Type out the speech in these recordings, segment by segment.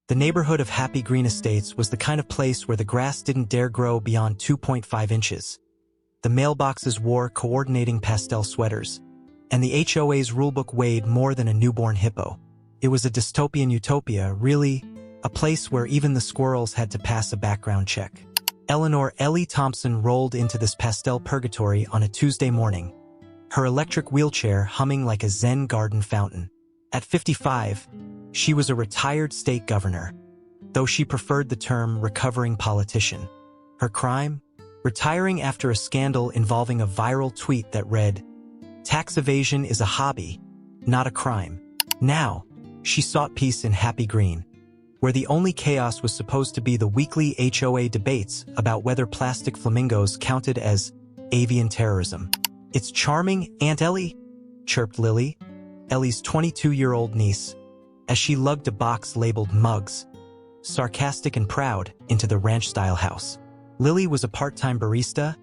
The neighborhood of Happy Green Estates was the kind of place where the grass didn't dare grow beyond 2.5 inches. The mailboxes wore coordinating pastel sweaters, and the HOA's rulebook weighed more than a newborn hippo. It was a dystopian utopia, really, a place where even the squirrels had to pass a background check. Eleanor Ellie Thompson rolled into this pastel purgatory on a Tuesday morning, her electric wheelchair humming like a Zen garden fountain. At 55, she was a retired state governor, though she preferred the term recovering politician. Her crime? Retiring after a scandal involving a viral tweet that read, "Tax evasion is a hobby, not a crime." Now, she sought peace in Happy Green, where the only chaos was supposed to be the weekly HOA debates about whether plastic flamingos counted as avian terrorism. "It's charming, Aunt Ellie," chirped Lily, Ellie's 22-year-old niece, as she lugged a box labeled mugs, sarcastic and proud, into the ranch-style house. Lily was a part-time barista,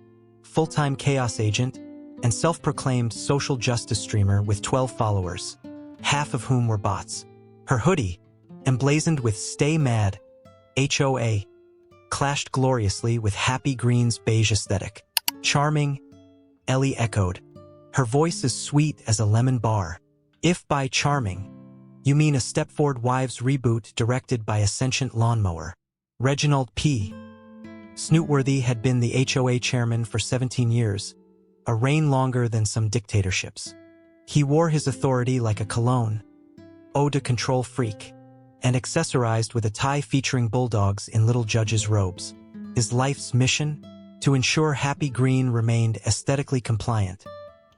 full-time chaos agent, and self-proclaimed social justice streamer with 12 followers, half of whom were bots. Her hoodie, emblazoned with "Stay Mad, HOA," clashed gloriously with Happy Green's beige aesthetic. "Charming," Ellie echoed, her voice as sweet as a lemon bar. "If by charming, you mean a Stepford Wives reboot directed by a sentient lawnmower." Reginald P. Snootworthy had been the HOA chairman for 17 years, a reign longer than some dictatorships. He wore his authority like a cologne, ode to control freak, and accessorized with a tie featuring bulldogs in little judges' robes. His life's mission? To ensure Happy Green remained aesthetically compliant,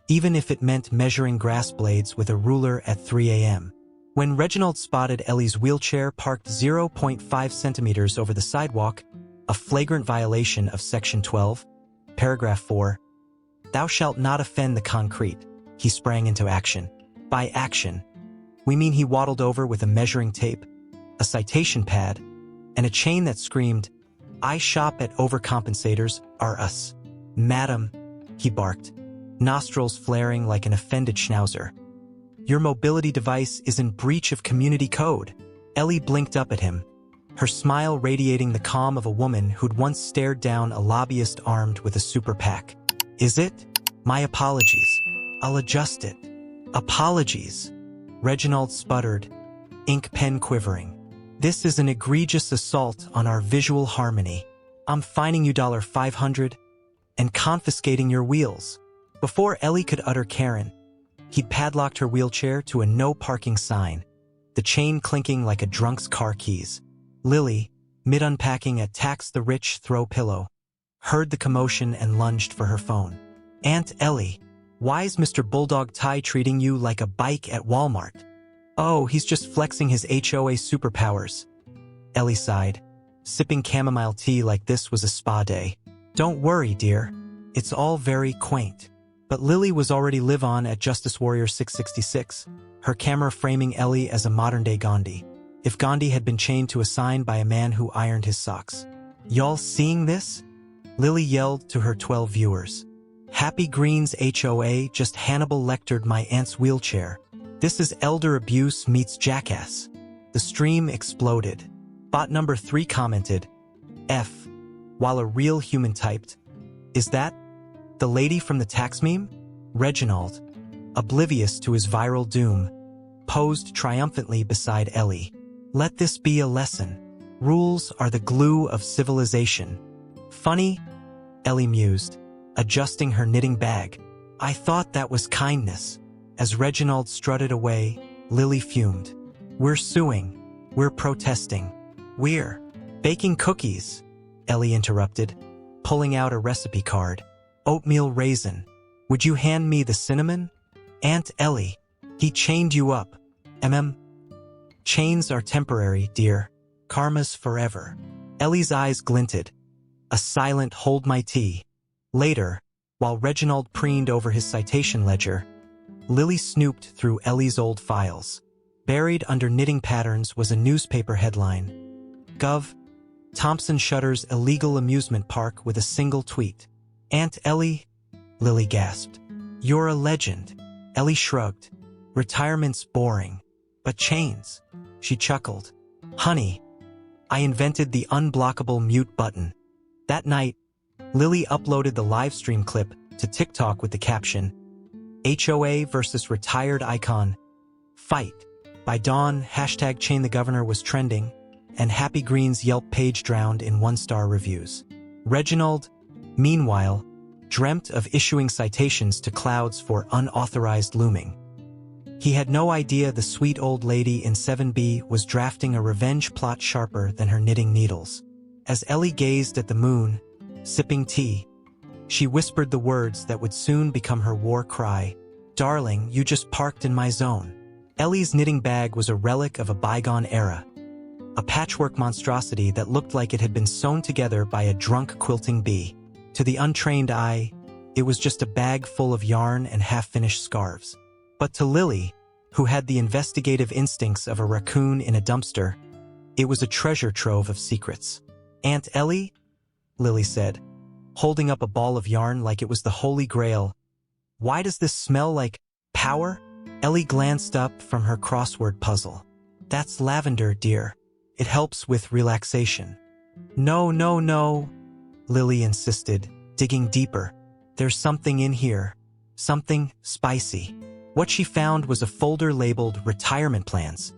even if it meant measuring grass blades with a ruler at 3 a.m. When Reginald spotted Ellie's wheelchair parked 0.5 centimeters over the sidewalk, a flagrant violation of Section 12, Paragraph 4, "Thou shalt not offend the concrete," he sprang into action. By action, we mean he waddled over with a measuring tape, a citation pad, and a chain that screamed, "I shop at Overcompensators, are us." "Madam," he barked, nostrils flaring like an offended schnauzer, "your mobility device is in breach of community code." Ellie blinked up at him, her smile radiating the calm of a woman who'd once stared down a lobbyist armed with a super PAC. "Is it? My apologies. I'll adjust it." "Apologies," Reginald sputtered, ink pen quivering. "This is an egregious assault on our visual harmony. I'm fining you $500 and confiscating your wheels." Before Ellie could utter Karen, he'd padlocked her wheelchair to a no parking sign, the chain clinking like a drunk's car keys. Lily, mid-unpacking a tax the rich throw pillow, heard the commotion and lunged for her phone. "Aunt Ellie, why's Mr. Bulldog Tie treating you like a bike at Walmart?" "Oh, he's just flexing his HOA superpowers," Ellie sighed, sipping chamomile tea like this was a spa day. "Don't worry, dear. It's all very quaint." But Lily was already live on at Justice Warrior 666, her camera framing Ellie as a modern-day Gandhi, if Gandhi had been chained to a sign by a man who ironed his socks. "Y'all seeing this?" Lily yelled to her 12 viewers. "Happy Green's HOA just Hannibal Lectered my aunt's wheelchair. This is elder abuse meets jackass." The stream exploded. Bot number 3 commented, "F," while a real human typed, "Is that the lady from the tax meme?" Reginald, oblivious to his viral doom, posed triumphantly beside Ellie. "Let this be a lesson. Rules are the glue of civilization." "Funny," Ellie mused, adjusting her knitting bag. "I thought that was kindness." As Reginald strutted away, Lily fumed. "We're suing. We're protesting. We're baking cookies," Ellie interrupted, pulling out a recipe card. "Oatmeal raisin. Would you hand me the cinnamon?" "Aunt Ellie, he chained you up. Chains are temporary, dear. Karma's forever." Ellie's eyes glinted, a silent hold my tea. Later, while Reginald preened over his citation ledger, Lily snooped through Ellie's old files. Buried under knitting patterns was a newspaper headline. Gov. Thompson shutters illegal amusement park with a single tweet. "Aunt Ellie," Lily gasped. "You're a legend." Ellie shrugged. "Retirement's boring. But chains." She chuckled. "Honey, I invented the unblockable mute button. That night, Lily uploaded the live stream clip to TikTok with the caption, HOA versus retired icon. Fight. By dawn, hashtag Chain the Governor was trending, and Happy Green's Yelp page drowned in one-star reviews. Reginald, meanwhile, dreamt of issuing citations to clouds for unauthorized looming. He had no idea the sweet old lady in 7B was drafting a revenge plot sharper than her knitting needles. As Ellie gazed at the moon, sipping tea, she whispered the words that would soon become her war cry. Darling, you just parked in my zone. Ellie's knitting bag was a relic of a bygone era. A patchwork monstrosity that looked like it had been sewn together by a drunk quilting bee. To the untrained eye, it was just a bag full of yarn and half-finished scarves. But to Lily, who had the investigative instincts of a raccoon in a dumpster, it was a treasure trove of secrets. Aunt Ellie? Lily said, holding up a ball of yarn like it was the Holy Grail. Why does this smell like power? Ellie glanced up from her crossword puzzle. That's lavender, dear. It helps with relaxation. No, no, no, Lily insisted, digging deeper. There's something in here. Something spicy. What she found was a folder labeled Retirement Plans.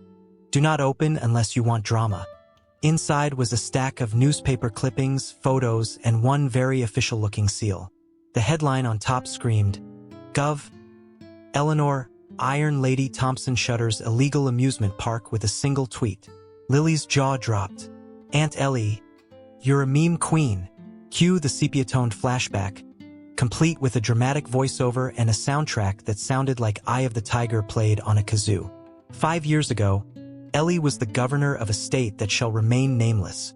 Do not open unless you want drama. Inside was a stack of newspaper clippings, photos, and one very official-looking seal. The headline on top screamed, Gov. Eleanor, Iron Lady Thompson shutters illegal amusement park with a single tweet. Lily's jaw dropped. Aunt Ellie, you're a meme queen. Cue the sepia-toned flashback, complete with a dramatic voiceover and a soundtrack that sounded like Eye of the Tiger played on a kazoo. 5 years ago, Ellie was the governor of a state that shall remain nameless,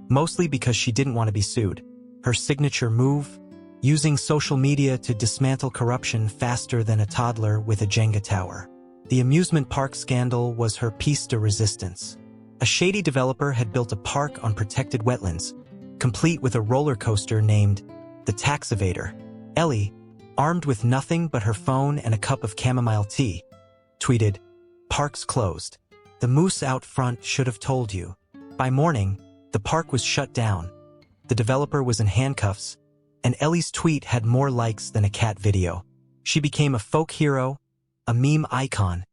mostly because she didn't want to be sued. Her signature move? Using social media to dismantle corruption faster than a toddler with a Jenga tower. The amusement park scandal was her piece de resistance. A shady developer had built a park on protected wetlands, complete with a roller coaster named the Tax Evader. Ellie, armed with nothing but her phone and a cup of chamomile tea, tweeted, Park's closed. The moose out front should have told you. By morning, the park was shut down. The developer was in handcuffs, and Ellie's tweet had more likes than a cat video. She became a folk hero, a meme icon,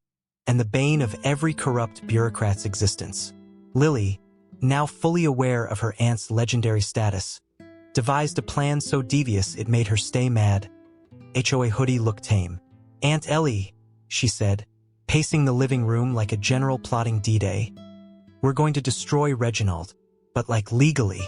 and the bane of every corrupt bureaucrat's existence. Lily, now fully aware of her aunt's legendary status, devised a plan so devious it made her stay mad. HOA hoodie looked tame. Aunt Ellie, she said, pacing the living room like a general plotting D-Day. We're going to destroy Reginald, but like legally,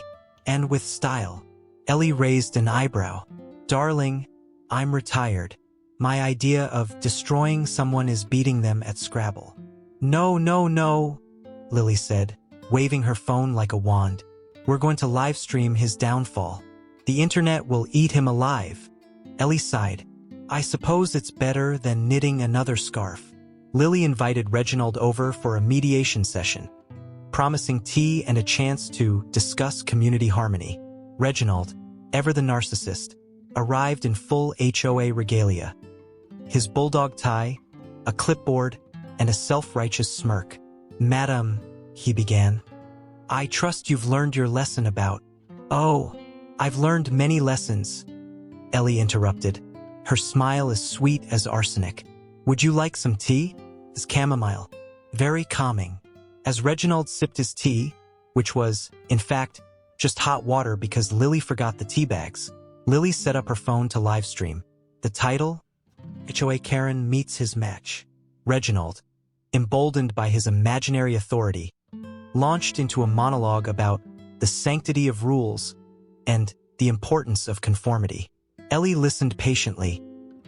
and with style. Ellie raised an eyebrow. Darling, I'm retired. My idea of destroying someone is beating them at Scrabble. No, no, no, Lily said, waving her phone like a wand. We're going to live stream his downfall. The internet will eat him alive. Ellie sighed. I suppose it's better than knitting another scarf. Lily invited Reginald over for a mediation session, promising tea and a chance to discuss community harmony. Reginald, ever the narcissist, arrived in full HOA regalia. His bulldog tie, a clipboard, and a self-righteous smirk. Madam, he began, I trust you've learned your lesson about... Oh, I've learned many lessons, Ellie interrupted. Her smile as sweet as arsenic. Would you like some tea? It's chamomile. Very calming. As Reginald sipped his tea, which was, in fact, just hot water because Lily forgot the tea bags, Lily set up her phone to live stream. The title? HOA Karen meets his match. Reginald, emboldened by his imaginary authority, launched into a monologue about the sanctity of rules and the importance of conformity. Ellie listened patiently,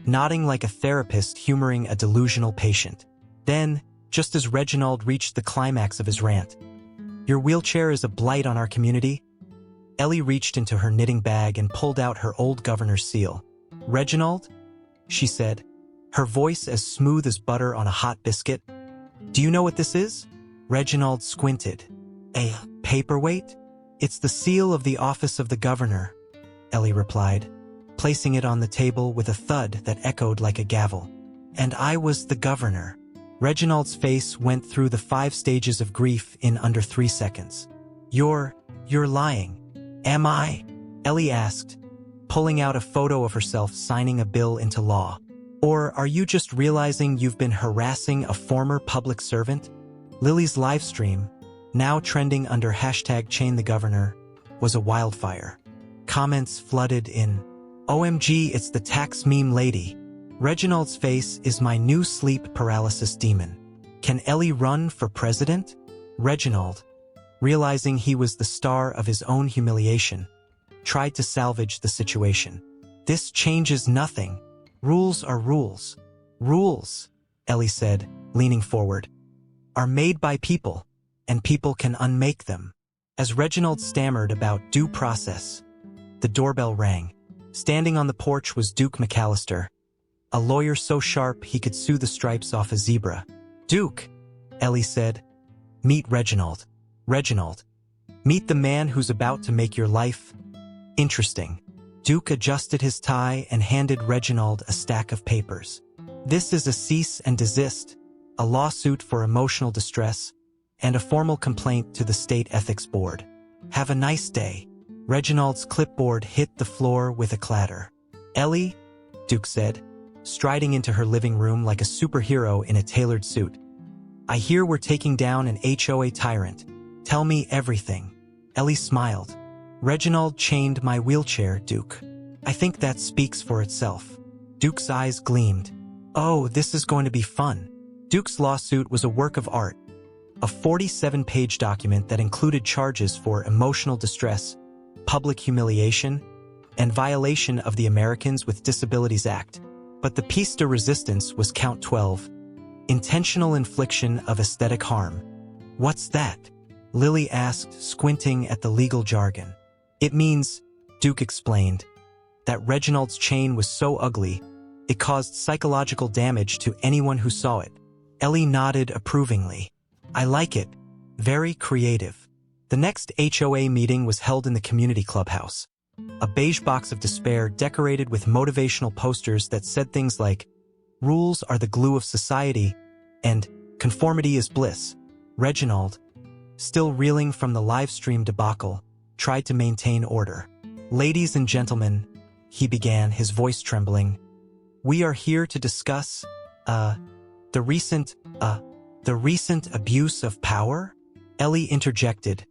nodding like a therapist humoring a delusional patient. Then, just as Reginald reached the climax of his rant, Your wheelchair is a blight on our community? Ellie reached into her knitting bag and pulled out her old governor's seal. Reginald? She said, her voice as smooth as butter on a hot biscuit. Do you know what this is? Reginald squinted. A paperweight? It's the seal of the office of the governor, Ellie replied, placing it on the table with a thud that echoed like a gavel. And I was the governor. Reginald's face went through the 5 stages of grief in under 3 seconds. You're lying. Am I? Ellie asked, pulling out a photo of herself signing a bill into law. Or are you just realizing you've been harassing a former public servant? Lily's livestream, now trending under #ChainTheGovernor, was a wildfire. Comments flooded in, "OMG, it's the tax meme lady. Reginald's face is my new sleep paralysis demon. Can Ellie run for president?" Reginald, realizing he was the star of his own humiliation, tried to salvage the situation. "This changes nothing. Rules are rules. Rules," Ellie said, leaning forward, "are made by people, and people can unmake them." As Reginald stammered about due process, the doorbell rang. Standing on the porch was Duke McAllister, a lawyer so sharp he could sew the stripes off a zebra. "Duke," Ellie said, "meet Reginald." "Reginald, meet the man who's about to make your life interesting." Duke adjusted his tie and handed Reginald a stack of papers. "This is a cease and desist, a lawsuit for emotional distress, and a formal complaint to the State Ethics Board. Have a nice day." Reginald's clipboard hit the floor with a clatter. "Ellie," Duke said, striding into her living room like a superhero in a tailored suit, "I hear we're taking down an HOA tyrant. Tell me everything." Ellie smiled. "Reginald chained my wheelchair, Duke. I think that speaks for itself." Duke's eyes gleamed. "Oh, this is going to be fun." Duke's lawsuit was a work of art, a 47-page document that included charges for emotional distress, public humiliation, and violation of the Americans with Disabilities Act. But the piece de resistance was count 12, intentional infliction of aesthetic harm. "What's that?" Lily asked, squinting at the legal jargon. "It means," Duke explained, "that Reginald's chain was so ugly, it caused psychological damage to anyone who saw it." Ellie nodded approvingly. "I like it. Very creative." The next HOA meeting was held in the community clubhouse. A beige box of despair decorated with motivational posters that said things like, "Rules are the glue of society," and "Conformity is bliss." Reginald, still reeling from the live stream debacle, tried to maintain order. "Ladies and gentlemen," he began, his voice trembling, "we are here to discuss, the recent abuse of power?" Ellie interjected,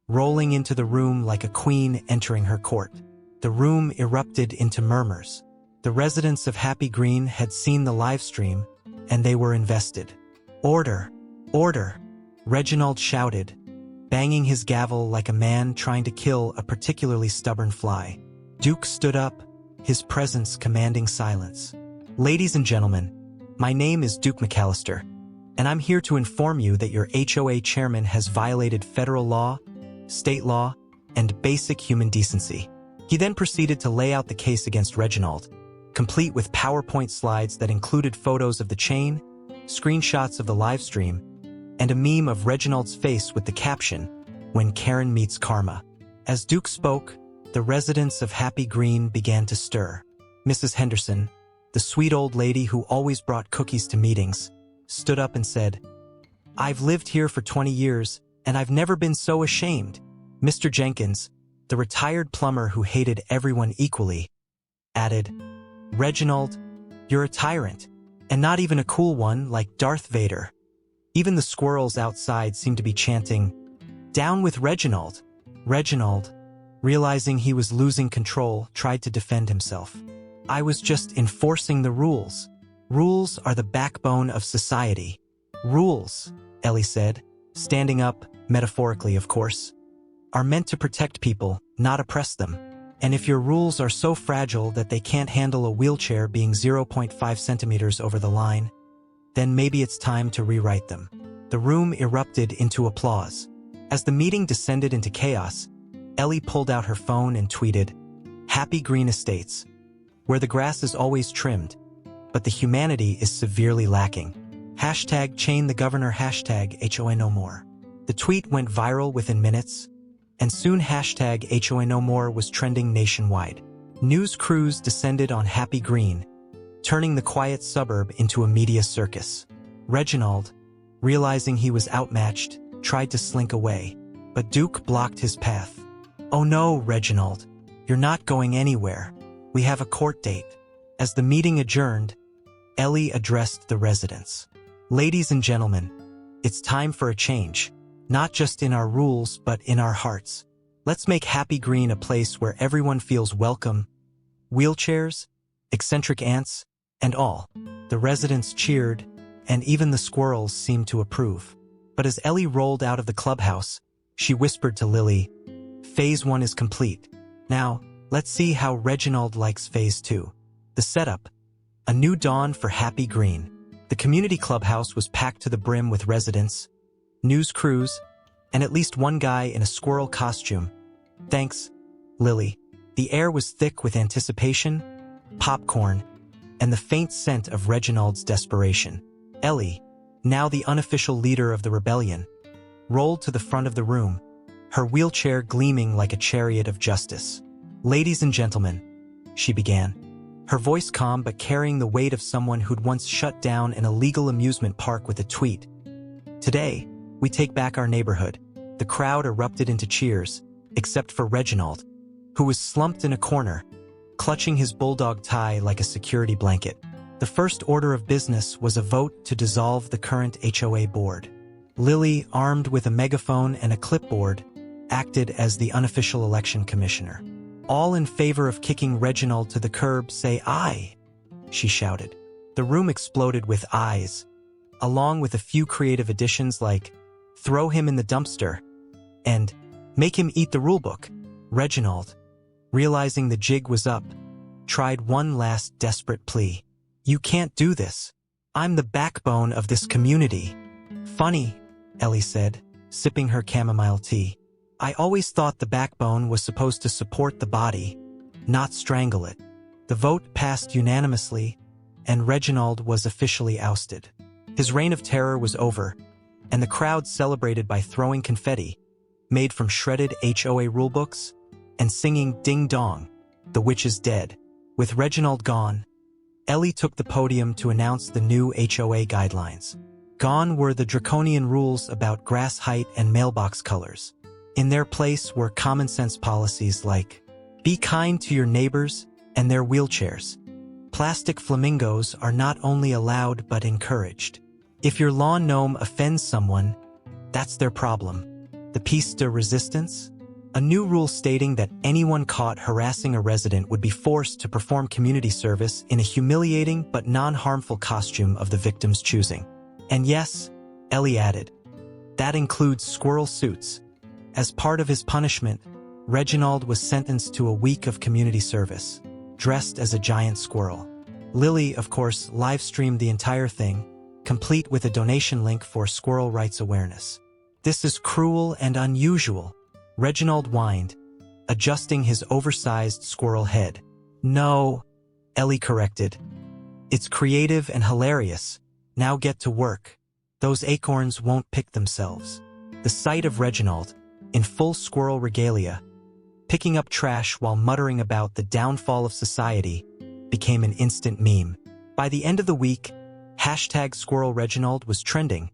rolling into the room like a queen entering her court. The room erupted into murmurs. The residents of Happy Green had seen the live stream, and they were invested. "Order! Order!" Reginald shouted, banging his gavel like a man trying to kill a particularly stubborn fly. Duke stood up, his presence commanding silence. "Ladies and gentlemen, my name is Duke McAllister, and I'm here to inform you that your HOA chairman has violated federal law, state law, and basic human decency." He then proceeded to lay out the case against Reginald, complete with PowerPoint slides that included photos of the chain, screenshots of the live stream, and a meme of Reginald's face with the caption, "When Karen meets Karma." As Duke spoke, the residents of Happy Green began to stir. Mrs. Henderson, the sweet old lady who always brought cookies to meetings, stood up and said, "I've lived here for 20 years, and I've never been so ashamed." Mr. Jenkins, the retired plumber who hated everyone equally, added, "Reginald, you're a tyrant, and not even a cool one like Darth Vader." Even the squirrels outside seemed to be chanting, "Down with Reginald." Reginald, realizing he was losing control, tried to defend himself. "I was just enforcing the rules. Rules are the backbone of society." "Rules," Ellie said, standing up, metaphorically of course, "are meant to protect people, not oppress them. And if your rules are so fragile that they can't handle a wheelchair being 0.5 centimeters over the line, then maybe it's time to rewrite them." The room erupted into applause. As the meeting descended into chaos, Ellie pulled out her phone and tweeted, "Happy Green Estates, where the grass is always trimmed, but the humanity is severely lacking. #ChainTheGovernor, #HOA no more." The tweet went viral within minutes, and soon #HOA no more was trending nationwide. News crews descended on Happy Green, turning the quiet suburb into a media circus. Reginald, realizing he was outmatched, tried to slink away, but Duke blocked his path. "Oh no, Reginald. You're not going anywhere. We have a court date." As the meeting adjourned, Ellie addressed the residents. "Ladies and gentlemen, it's time for a change, not just in our rules but in our hearts. Let's make Happy Green a place where everyone feels welcome. Wheelchairs, eccentric ants, and all." The residents cheered, and even the squirrels seemed to approve. But as Ellie rolled out of the clubhouse, she whispered to Lily, "Phase 1 is complete. Now, let's see how Reginald likes Phase 2. The setup: a new dawn for Happy Green. The community clubhouse was packed to the brim with residents, news crews, and at least one guy in a squirrel costume. "Thanks, Lily." The air was thick with anticipation, popcorn, and the faint scent of Reginald's desperation. Ellie, now the unofficial leader of the rebellion, rolled to the front of the room, her wheelchair gleaming like a chariot of justice. "Ladies and gentlemen," she began, her voice calm but carrying the weight of someone who'd once shut down an illegal amusement park with a tweet. "Today, we take back our neighborhood." The crowd erupted into cheers, except for Reginald, who was slumped in a corner, clutching his bulldog tie like a security blanket. The first order of business was a vote to dissolve the current HOA board. Lily, armed with a megaphone and a clipboard, acted as the unofficial election commissioner. "All in favor of kicking Reginald to the curb, say aye," she shouted. The room exploded with ayes, along with a few creative additions like, "Throw him in the dumpster," and "Make him eat the rulebook." Reginald, realizing the jig was up, tried one last desperate plea. "You can't do this. I'm the backbone of this community." "Funny," Ellie said, sipping her chamomile tea. "I always thought the backbone was supposed to support the body, not strangle it." The vote passed unanimously, and Reginald was officially ousted. His reign of terror was over, and the crowd celebrated by throwing confetti, made from shredded HOA rulebooks, and singing "Ding Dong, the witch is dead." With Reginald gone, Ellie took the podium to announce the new HOA guidelines. Gone were the draconian rules about grass height and mailbox colors. In their place were common-sense policies like, "Be kind to your neighbors and their wheelchairs." Plastic flamingos are not only allowed but encouraged. If your lawn gnome offends someone, that's their problem. The piece de resistance? A new rule stating that anyone caught harassing a resident would be forced to perform community service in a humiliating but non-harmful costume of the victim's choosing. And yes, Ellie added, that includes squirrel suits. As part of his punishment, Reginald was sentenced to a week of community service, dressed as a giant squirrel. Lily, of course, live-streamed the entire thing, complete with a donation link for squirrel rights awareness. "This is cruel and unusual," Reginald whined, adjusting his oversized squirrel head. "No," Ellie corrected. "It's creative and hilarious. Now get to work. Those acorns won't pick themselves." The sight of Reginald, in full squirrel regalia, picking up trash while muttering about the downfall of society, became an instant meme. By the end of the week, #SquirrelReginald was trending,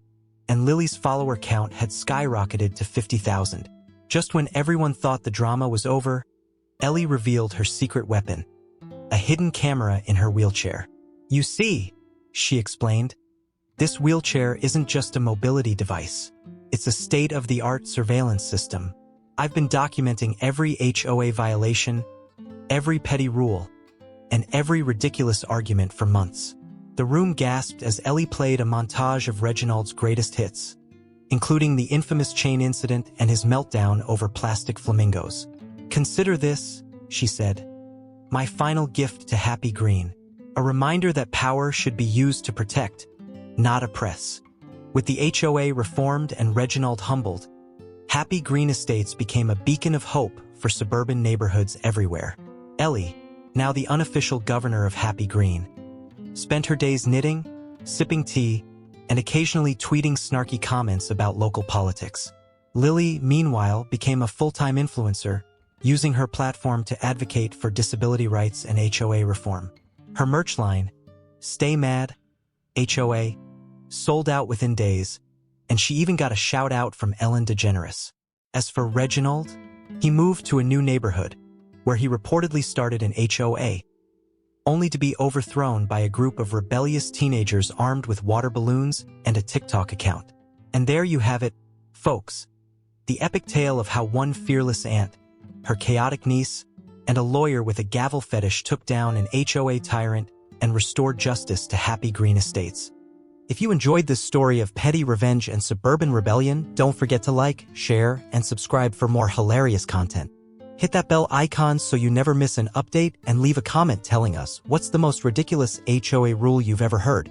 and Lily's follower count had skyrocketed to 50,000. Just when everyone thought the drama was over, Ellie revealed her secret weapon, a hidden camera in her wheelchair. "You see," she explained, "this wheelchair isn't just a mobility device. It's a state-of-the-art surveillance system. I've been documenting every HOA violation, every petty rule, and every ridiculous argument for months." The room gasped as Ellie played a montage of Reginald's greatest hits, including the infamous chain incident and his meltdown over plastic flamingos. "Consider this," she said, "my final gift to Happy Green, a reminder that power should be used to protect, not oppress." With the HOA reformed and Reginald humbled, Happy Green Estates became a beacon of hope for suburban neighborhoods everywhere. Ellie, now the unofficial governor of Happy Green, spent her days knitting, sipping tea, and occasionally tweeting snarky comments about local politics. Lily, meanwhile, became a full-time influencer, using her platform to advocate for disability rights and HOA reform. Her merch line, "Stay Mad, HOA," sold out within days, and she even got a shout-out from Ellen DeGeneres. As for Reginald, he moved to a new neighborhood, where he reportedly started an HOA, only to be overthrown by a group of rebellious teenagers armed with water balloons and a TikTok account. And there you have it, folks. The epic tale of how one fearless aunt, her chaotic niece, and a lawyer with a gavel fetish took down an HOA tyrant and restored justice to happy green estates. If you enjoyed this story of petty revenge and suburban rebellion, don't forget to like, share, and subscribe for more hilarious content. Hit that bell icon so you never miss an update and leave a comment telling us what's the most ridiculous HOA rule you've ever heard.